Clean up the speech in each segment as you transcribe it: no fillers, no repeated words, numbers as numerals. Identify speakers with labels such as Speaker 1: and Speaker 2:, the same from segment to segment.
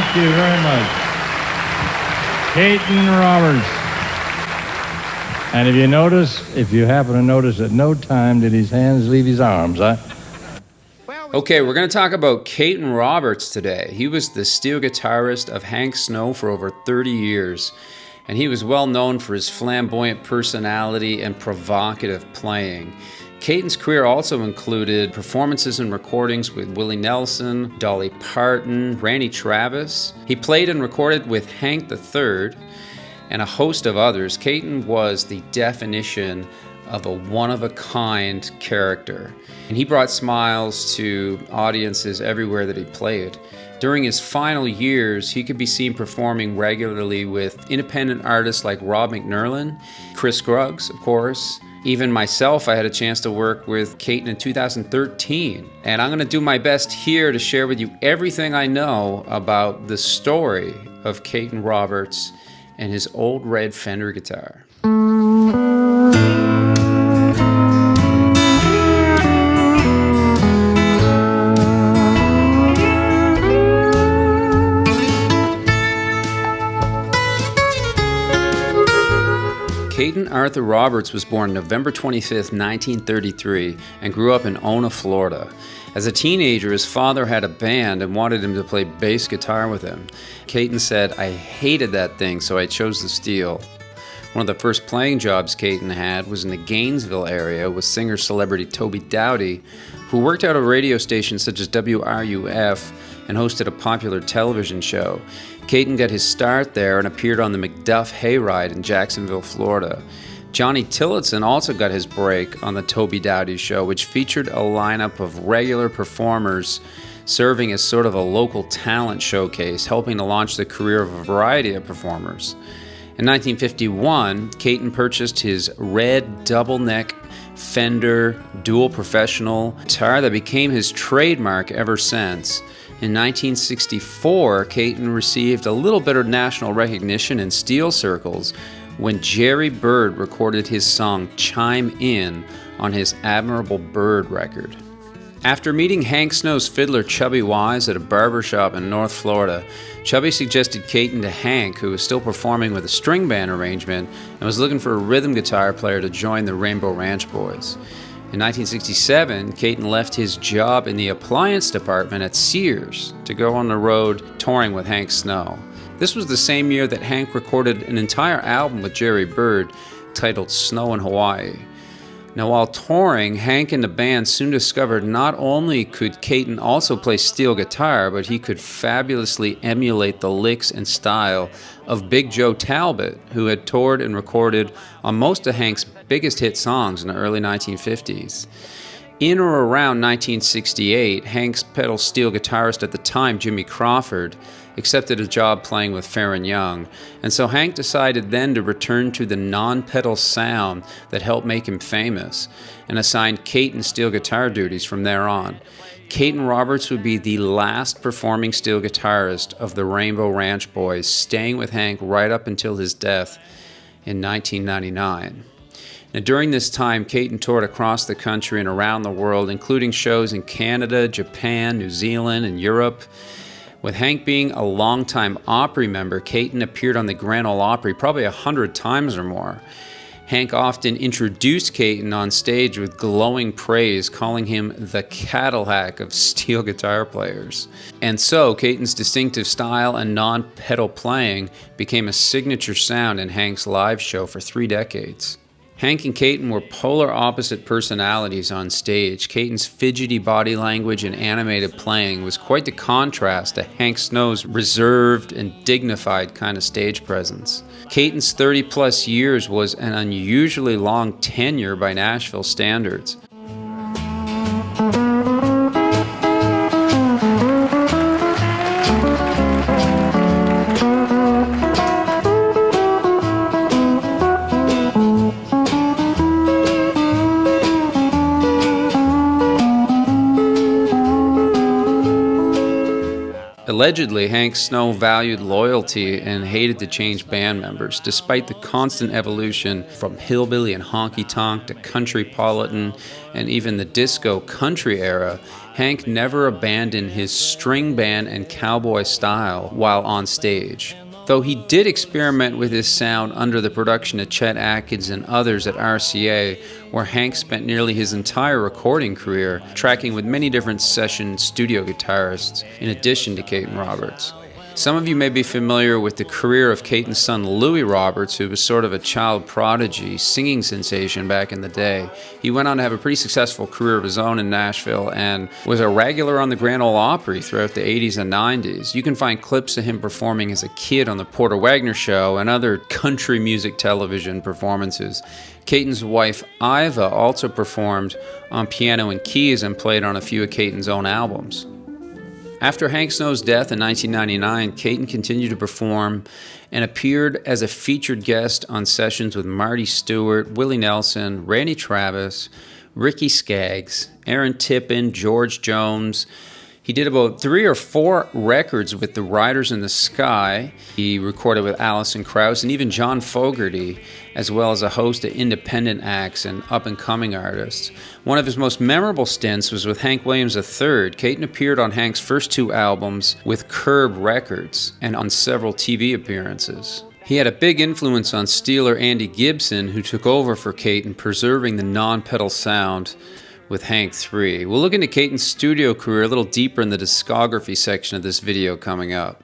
Speaker 1: Thank you very much. Kayton Roberts. And if you happen to notice, at no time did his hands leave his arms, huh?
Speaker 2: Okay, we're going to talk about Kayton Roberts today. He was the steel guitarist of Hank Snow for over 30 years, and he was well known for his flamboyant personality and provocative playing. Kayton's career also included performances and recordings with Willie Nelson, Dolly Parton, Randy Travis. He played and recorded with Hank III and a host of others. Kayton was the definition of a one-of-a-kind character, and he brought smiles to audiences everywhere that he played. During his final years, he could be seen performing regularly with independent artists like Rob McNerlin, Chris Skaggs, of course. Even myself, I had a chance to work with Kayton in 2013. And I'm going to do my best here to share with you everything I know about the story of Kayton Roberts and his old red Fender guitar. Kayton Arthur Roberts was born November 25th, 1933, and grew up in Ona, Florida. As a teenager, his father had a band and wanted him to play bass guitar with him. Kayton said, "I hated that thing, so I chose the steel." One of the first playing jobs Kayton had was in the Gainesville area with singer-celebrity Toby Dowdy, who worked out of radio stations such as WRUF and hosted a popular television show. Kayton got his start there and appeared on the McDuff Hayride in Jacksonville, Florida. Johnny Tillotson also got his break on the Toby Dowdy show, which featured a lineup of regular performers serving as sort of a local talent showcase, helping to launch the career of a variety of performers. In 1951, Kayton purchased his red double-neck Fender dual professional guitar that became his trademark ever since. In 1964, Kayton received a little bit of national recognition in steel circles when Jerry Byrd recorded his song Chime In on his Admirable Bird record. After meeting Hank Snow's fiddler Chubby Wise at a barbershop in North Florida, Chubby suggested Kayton to Hank, who was still performing with a string band arrangement and was looking for a rhythm guitar player to join the Rainbow Ranch Boys. In 1967, Kayton left his job in the appliance department at Sears to go on the road touring with Hank Snow. This was the same year that Hank recorded an entire album with Jerry Byrd titled Snow in Hawaii. Now, while touring, Hank and the band soon discovered not only could Kayton also play steel guitar, but he could fabulously emulate the licks and style of Big Joe Talbot, who had toured and recorded on most of Hank's biggest hit songs in the early 1950s. In or around 1968, Hank's pedal steel guitarist at the time, Jimmy Crawford, accepted a job playing with Farron Young, and so Hank decided then to return to the non-pedal sound that helped make him famous, and assigned Kayton steel guitar duties from there on. Kayton Roberts would be the last performing steel guitarist of the Rainbow Ranch Boys, staying with Hank right up until his death in 1999. Now, during this time, Kayton toured across the country and around the world, including shows in Canada, Japan, New Zealand, and Europe. With Hank being a longtime Opry member, Kayton appeared on the Grand Ole Opry probably 100 times or more. Hank often introduced Kayton on stage with glowing praise, calling him the Cadillac of steel guitar players. And so, Kayton's distinctive style and non-pedal playing became a signature sound in Hank's live show for 3 decades. Hank and Kayton were polar opposite personalities on stage. Kayton's fidgety body language and animated playing was quite the contrast to Hank Snow's reserved and dignified kind of stage presence. Kayton's 30-plus years was an unusually long tenure by Nashville standards. Allegedly, Hank Snow valued loyalty and hated to change band members, despite the constant evolution from hillbilly and honky-tonk to countrypolitan and even the disco country era. Hank never abandoned his string band and cowboy style while on stage, though he did experiment with his sound under the production of Chet Atkins and others at RCA, where Hank spent nearly his entire recording career tracking with many different session studio guitarists, in addition to Kayton Roberts. Some of you may be familiar with the career of Kayton's son Louie Roberts, who was sort of a child prodigy, singing sensation back in the day. He went on to have a pretty successful career of his own in Nashville and was a regular on the Grand Ole Opry throughout the 80s and 90s. You can find clips of him performing as a kid on the Porter Wagoner Show and other country music television performances. Kayton's wife Iva also performed on piano and keys and played on a few of Kayton's own albums. After Hank Snow's death in 1999, Kayton continued to perform and appeared as a featured guest on sessions with Marty Stuart, Willie Nelson, Randy Travis, Ricky Skaggs, Aaron Tippin, George Jones. He did about 3 or 4 records with the Riders in the Sky. He recorded with Alison Krauss and even John Fogerty, as well as a host of independent acts and up-and-coming artists. One of his most memorable stints was with Hank Williams III. Kayton appeared on Hank's first 2 albums with Curb Records and on several TV appearances. He had a big influence on Steeler Andy Gibson, who took over for Kayton, preserving the non-pedal sound with Hank III. We'll look into Kayton's studio career a little deeper in the discography section of this video coming up.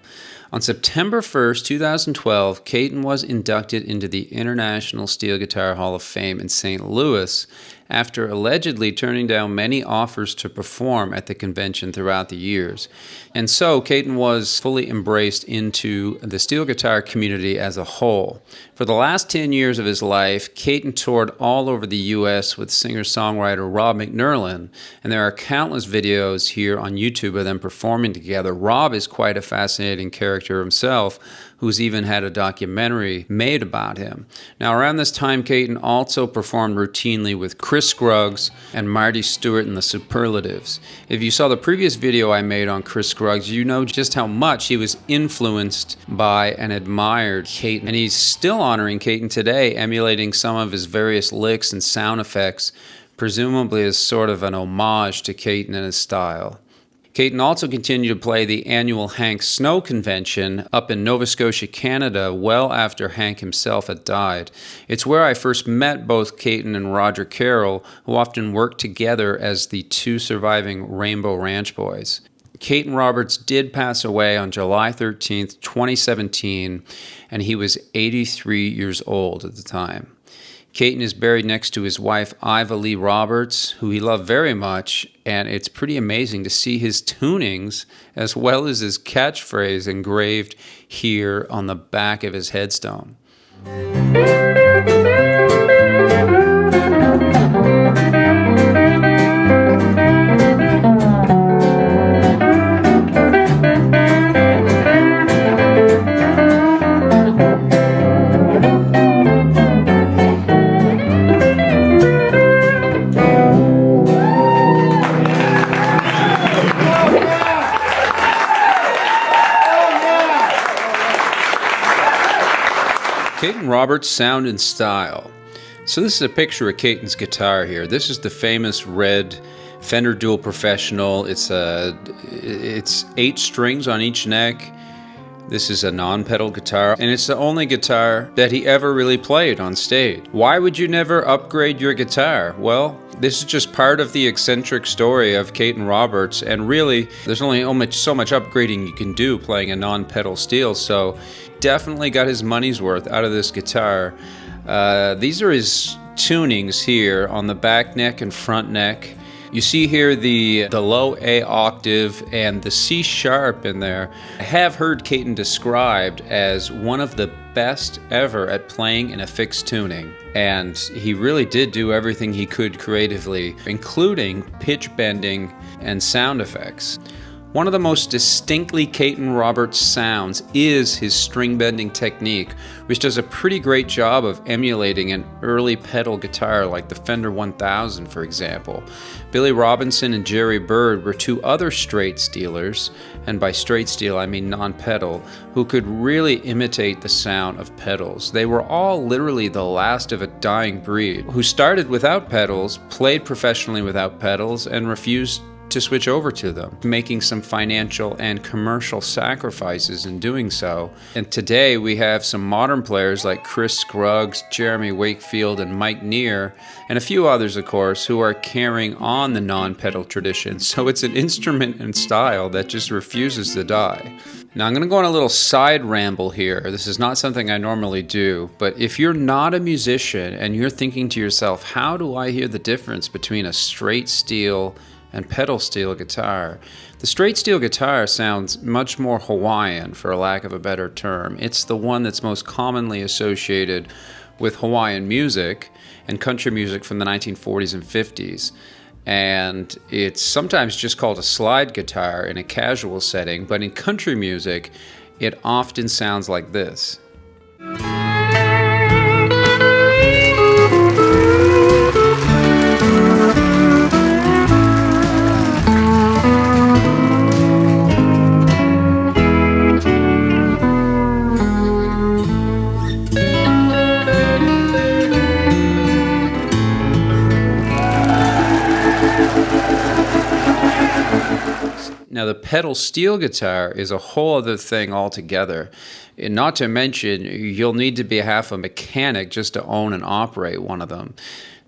Speaker 2: On September 1st, 2012, Kayton was inducted into the International Steel Guitar Hall of Fame in St. Louis after allegedly turning down many offers to perform at the convention throughout the years. And so Kayton was fully embraced into the steel guitar community as a whole. For the last 10 years of his life, Kayton toured all over the U.S. with singer-songwriter Rob McNerlin, and there are countless videos here on YouTube of them performing together. Rob is quite a fascinating character himself, who's even had a documentary made about him. Now, around this time, Kayton also performed routinely with Chris Skaggs and Marty Stuart in the Superlatives. If you saw the previous video I made on Chris Skaggs, you know just how much he was influenced by and admired Kayton. And he's still honoring Kayton today, emulating some of his various licks and sound effects, presumably as sort of an homage to Kayton and his style. Kayton also continued to play the annual Hank Snow Convention up in Nova Scotia, Canada, well after Hank himself had died. It's where I first met both Kayton and Roger Carroll, who often worked together as the 2 surviving Rainbow Ranch Boys. Kayton Roberts did pass away on July 13th, 2017, and he was 83 years old at the time. Kayton is buried next to his wife, Iva Lee Roberts, who he loved very much, and it's pretty amazing to see his tunings as well as his catchphrase engraved here on the back of his headstone. Kayton Roberts' sound and style. So this is a picture of Kayton's guitar here. This is the famous red Fender Dual Professional. It's 8 strings on each neck. This is a non-pedal guitar, and it's the only guitar that he ever really played on stage. Why would you never upgrade your guitar? Well, this is just part of the eccentric story of Kayton Roberts, and really, there's only so much upgrading you can do playing a non-pedal steel, so definitely got his money's worth out of this guitar. These are his tunings here on the back neck and front neck. You see here the low A octave and the C sharp in there. I have heard Kayton described as one of the best ever at playing in a fixed tuning, and he really did do everything he could creatively, including pitch bending and sound effects. One of the most distinctly Kayton Roberts sounds is his string bending technique, which does a pretty great job of emulating an early pedal guitar like the Fender 1000, for example. Billy Robinson and Jerry Bird were 2 other straight steelers, and by straight steel I mean non-pedal, who could really imitate the sound of pedals. They were all literally the last of a dying breed, who started without pedals, played professionally without pedals, and refused to switch over to them, making some financial and commercial sacrifices in doing so. And today we have some modern players like Chris Skaggs, Jeremy Wakefield, and Mike Neer, and a few others, of course, who are carrying on the non-pedal tradition. So it's an instrument and style that just refuses to die. Now I'm going to go on a little side ramble here. This is not something I normally do, but if you're not a musician and you're thinking to yourself, how do I hear the difference between a straight steel and pedal steel guitar? The straight steel guitar sounds much more Hawaiian, for lack of a better term. It's the one that's most commonly associated with Hawaiian music and country music from the 1940s and 50s. And it's sometimes just called a slide guitar in a casual setting, but in country music, it often sounds like this. Now, the pedal steel guitar is a whole other thing altogether. And not to mention, you'll need to be half a mechanic just to own and operate one of them.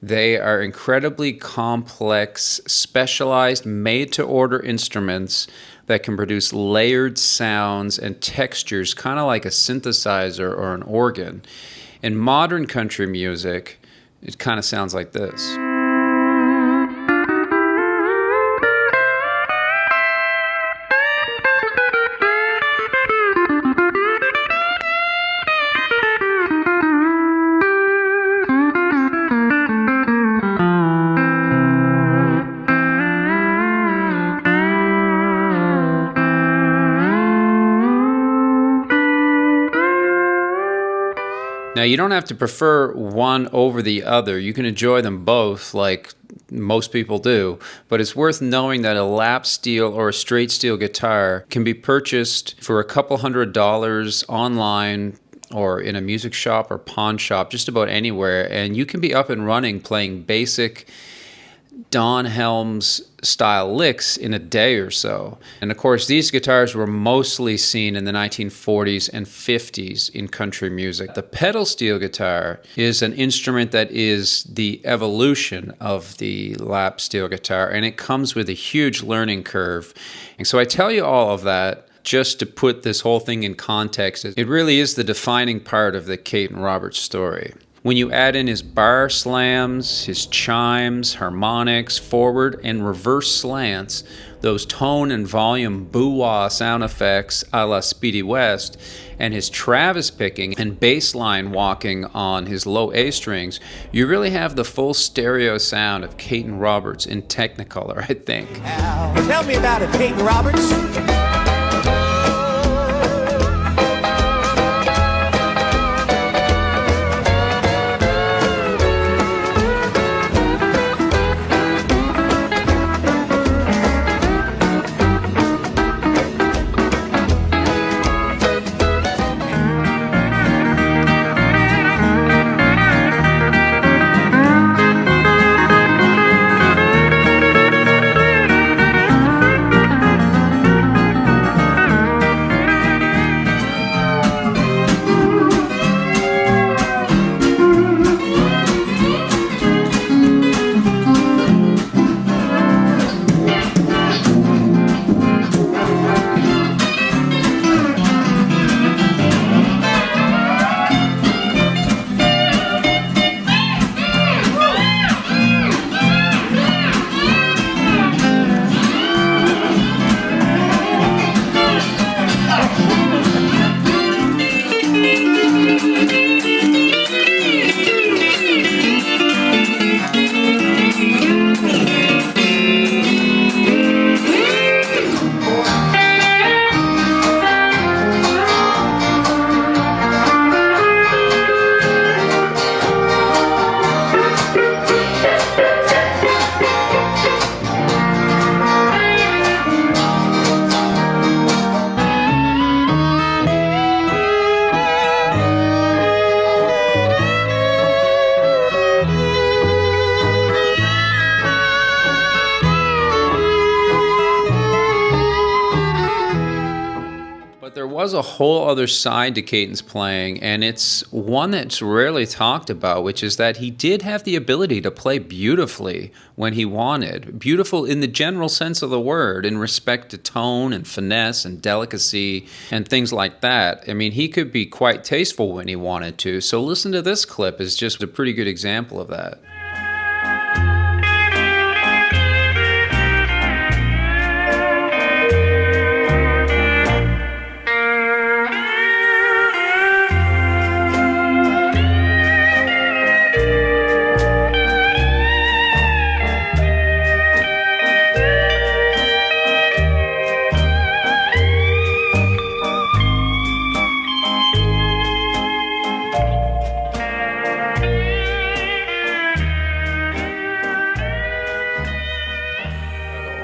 Speaker 2: They are incredibly complex, specialized, made-to-order instruments that can produce layered sounds and textures, kind of like a synthesizer or an organ. In modern country music, it kind of sounds like this. Now, you don't have to prefer one over the other. You can enjoy them both like most people do, but it's worth knowing that a lap steel or a straight steel guitar can be purchased for a couple $100 online or in a music shop or pawn shop, just about anywhere, and you can be up and running playing basic Don Helms style licks in a day or so. And of course, these guitars were mostly seen in the 1940s and 50s in country music. The pedal steel guitar is an instrument that is the evolution of the lap steel guitar, and it comes with a huge learning curve. And so I tell you all of that just to put this whole thing in context. It really is the defining part of the Kayton Roberts story. When you add in his bar slams, his chimes, harmonics, forward and reverse slants, those tone and volume boo-wah sound effects a la Speedy West, and his Travis picking and bass line walking on his low A strings, you really have the full stereo sound of Kayton Roberts in Technicolor, I think.
Speaker 3: Tell me about it, Kayton Roberts.
Speaker 2: was a whole other side to Kayton's playing, and it's one that's rarely talked about, which is that he did have the ability to play beautifully when he wanted. Beautiful in the general sense of the word, in respect to tone and finesse and delicacy and things like that. I mean, he could be quite tasteful when he wanted to. So listen to this clip, is just a pretty good example of that.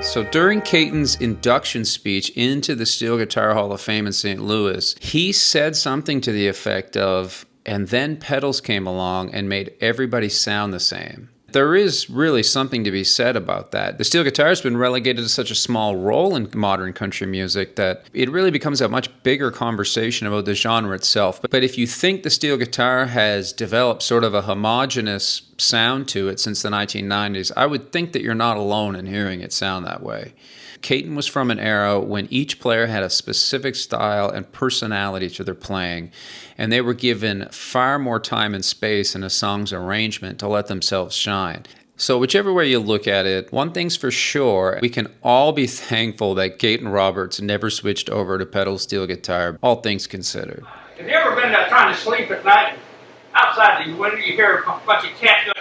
Speaker 2: So during Kayton's induction speech into the Steel Guitar Hall of Fame in St. Louis, he said something to the effect of, and then pedals came along and made everybody sound the same. There is really something to be said about that. The steel guitar has been relegated to such a small role in modern country music that it really becomes a much bigger conversation about the genre itself. But if you think the steel guitar has developed sort of a homogeneous sound to it since the 1990s, I would think that you're not alone in hearing it sound that way. Kayton was from an era when each player had a specific style and personality to their playing, and they were given far more time and space in a song's arrangement to let themselves shine. So whichever way you look at it, one thing's for sure, we can all be thankful that Kayton Roberts never switched over to pedal steel guitar, all things considered.
Speaker 4: Have you ever been trying to sleep at night outside the window, you hear a bunch of cats going,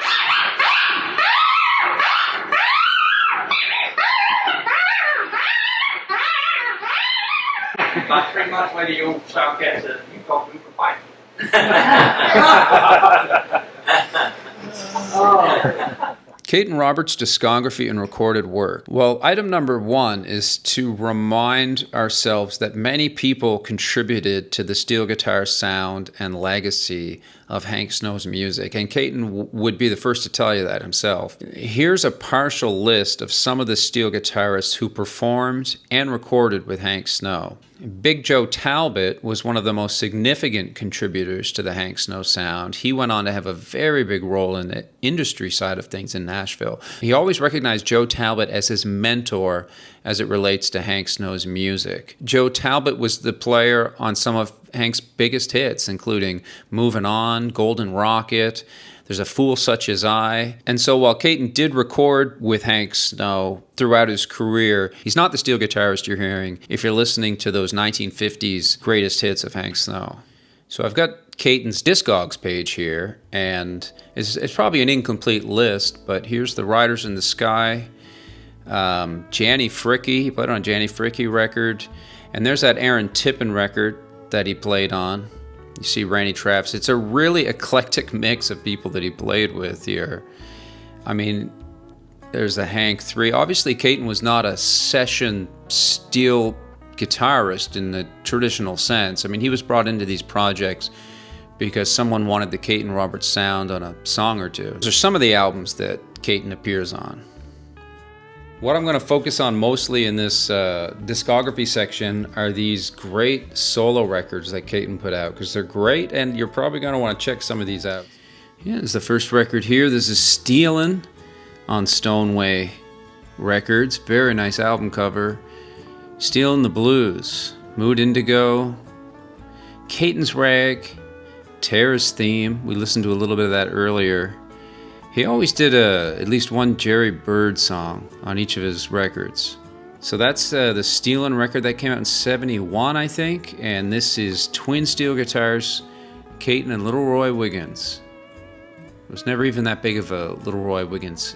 Speaker 4: about 3 months later, the old style cat says, "You called me for fighting."
Speaker 2: Kayton Roberts' discography and recorded work. Well, item number one is to remind ourselves that many people contributed to the steel guitar sound and legacy of Hank Snow's music, and Kayton would be the first to tell you that himself. Here's a partial list of some of the steel guitarists who performed and recorded with Hank Snow. Big Joe Talbot was one of the most significant contributors to the Hank Snow sound. He went on to have a very big role in the industry side of things in Nashville. He always recognized Joe Talbot as his mentor as it relates to Hank Snow's music. Joe Talbot was the player on some of Hank's biggest hits, including Movin' On, Golden Rocket, There's a Fool Such As I. And so while Kayton did record with Hank Snow throughout his career, he's not the steel guitarist you're hearing if you're listening to those 1950s greatest hits of Hank Snow. So I've got Kayton's Discogs page here, and it's probably an incomplete list, but here's the Riders in the Sky, Janny Fricke, he played on a Janny Fricke record, and there's that Aaron Tippin record that he played on. You see Randy Travis. It's a really eclectic mix of people that he played with here. I mean, there's the Hank 3. Obviously, Kayton was not a session steel guitarist in the traditional sense. I mean, he was brought into these projects because someone wanted the Kayton Roberts sound on a song or two. Those are some of the albums that Kayton appears on. What I'm going to focus on mostly in this discography section are these great solo records that Kayton put out, because they're great and you're probably going to want to check some of these out. Yeah, this is the first record here. This is Stealin' on Stoneway Records. Very nice album cover. Stealin' the Blues, Mood Indigo, Kayton's Rag, Tara's Theme. We listened to a little bit of that earlier. He always did at least one Jerry Byrd song on each of his records. So that's the Stealin' record that came out in '71, I think. And this is twin steel guitars, Kayton and Little Roy Wiggins. I was never even that big of a Little Roy Wiggins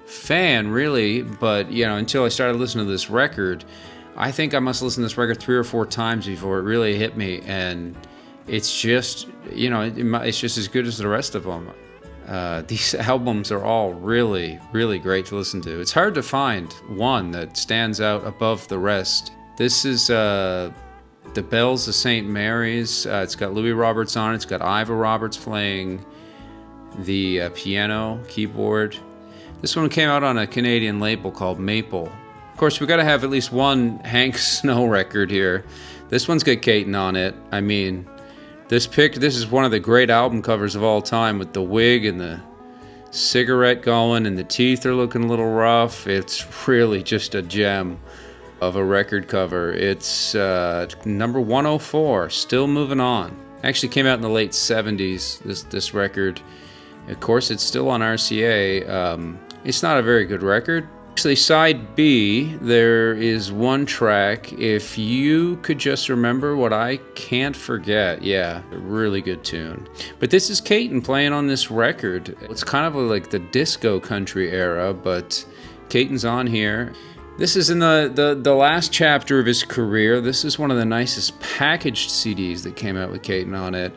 Speaker 2: fan, really. But, you know, until I started listening to this record, I think I must listen to this record 3 or 4 times before it really hit me. And it's just, you know, it's just as good as the rest of them. These albums are all really, really great to listen to. It's hard to find one that stands out above the rest. This is The Bells of St. Mary's. It's got Louis Roberts on it. It's got Iva Roberts playing the piano, keyboard. This one came out on a Canadian label called Maple. Of course, we've got to have at least one Hank Snow record here. This one's got Kayton on it. I mean, this is one of the great album covers of all time, with the wig and the cigarette going and the teeth are looking a little rough. It's really just a gem of a record cover. It's number 104, still moving on. Actually came out in the late 70s, this record. Of course, it's still on RCA. It's not a very good record. Actually, side B, there is one track, If You Could Just Remember What I Can't Forget. Yeah, a really good tune. But this is Kayton playing on this record. It's kind of like the disco country era, but Kayton's on here. This is in the last chapter of his career. This is one of the nicest packaged CDs that came out with Kayton on it.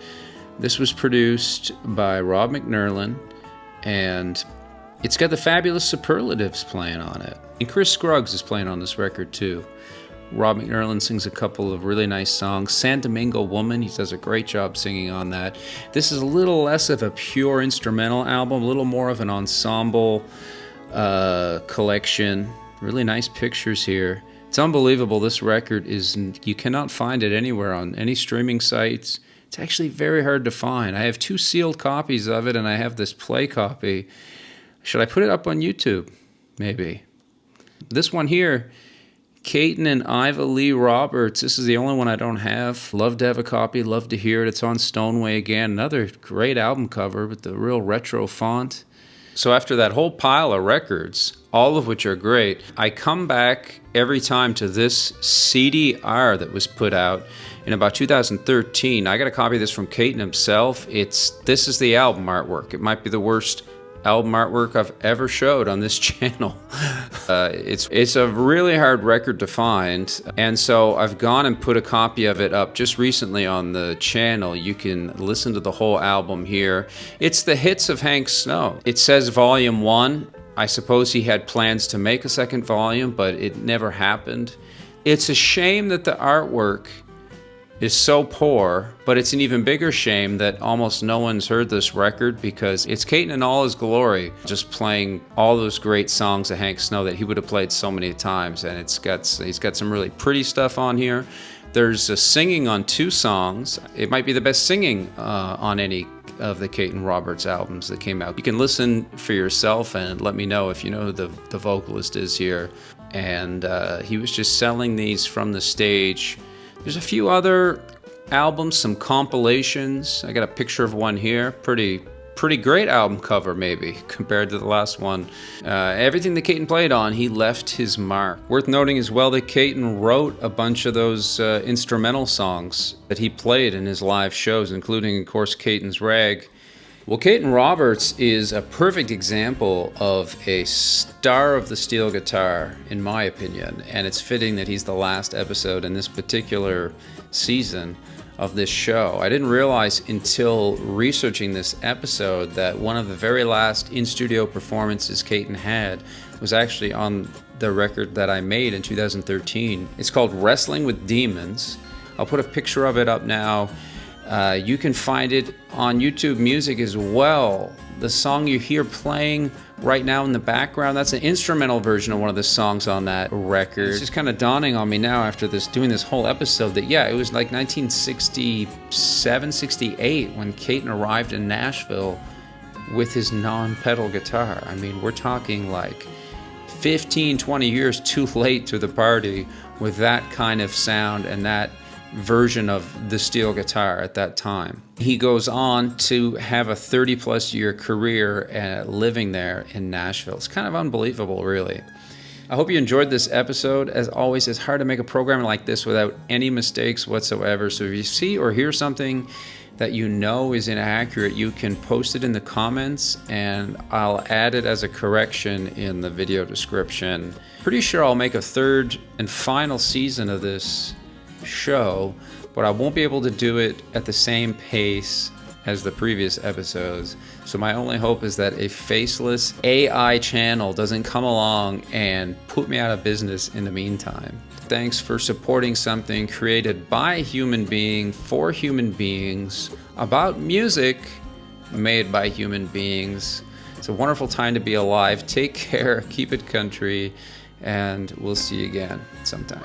Speaker 2: This was produced by Rob McNerlin, and it's got the Fabulous Superlatives playing on it. And Chris Skaggs is playing on this record too. Rob McNerlin sings a couple of really nice songs. San Domingo Woman, he does a great job singing on that. This is a little less of a pure instrumental album, a little more of an ensemble collection. Really nice pictures here. It's unbelievable. This record you cannot find it anywhere on any streaming sites. It's actually very hard to find. I have 2 sealed copies of it, and I have this play copy. Should I put it up on YouTube? Maybe. This one here, Kayton and Emmylou Roberts. This is the only one I don't have. Love to have a copy. Love to hear it. It's on Stoneway again. Another great album cover with the real retro font. So after that whole pile of records, all of which are great, I come back every time to this CDR that was put out in about 2013. I got a copy of this from Kayton himself. This is the album artwork. It might be the worst album artwork I've ever showed on this channel. It's a really hard record to find, and so I've gone and put a copy of it up just recently on the channel. You can listen to the whole album here. It's the hits of Hank Snow. It says Volume 1. I suppose he had plans to make a second volume, but it never happened. It's a shame that the artwork is so poor, but it's an even bigger shame that almost no one's heard this record, because it's Kayton in all his glory, just playing all those great songs of Hank Snow that he would have played so many times. And he's got some really pretty stuff on here. There's a singing on 2 songs. It might be the best singing on any of the Kayton Roberts albums that came out. You can listen for yourself and let me know if you know who the vocalist is here. And he was just selling these from the stage. There's a few other albums, some compilations. I got a picture of one here. Pretty great album cover, maybe, compared to the last one. Everything that Kayton played on, he left his mark. Worth noting as well that Kayton wrote a bunch of those instrumental songs that he played in his live shows, including, of course, Kayton's Rag. Well, Kayton Roberts is a perfect example of a star of the steel guitar, in my opinion, and it's fitting that he's the last episode in this particular season of this show. I didn't realize until researching this episode that one of the very last in-studio performances Kayton had was actually on the record that I made in 2013. It's called Wrestling with Demons. I'll put a picture of it up now. You can find it on YouTube Music as well. The song you hear playing right now in the background, that's an instrumental version of one of the songs on that record. It's just kind of dawning on me now after doing this whole episode that, yeah, it was like 1967, 68 when Kayton arrived in Nashville with his non-pedal guitar. I mean, we're talking like 15, 20 years too late to the party with that kind of sound and that version of the steel guitar at that time. He goes on to have a 30-plus year career living there in Nashville. It's kind of unbelievable, really. I hope you enjoyed this episode. As always, it's hard to make a program like this without any mistakes whatsoever. So if you see or hear something that you know is inaccurate, you can post it in the comments and I'll add it as a correction in the video description. Pretty sure I'll make a 3rd and final season of this show, but I won't be able to do it at the same pace as the previous episodes. So my only hope is that a faceless AI channel doesn't come along and put me out of business in the meantime. Thanks for supporting something created by a human being for human beings about music made by human beings. It's a wonderful time to be alive. Take care, keep it country, and we'll see you again sometime.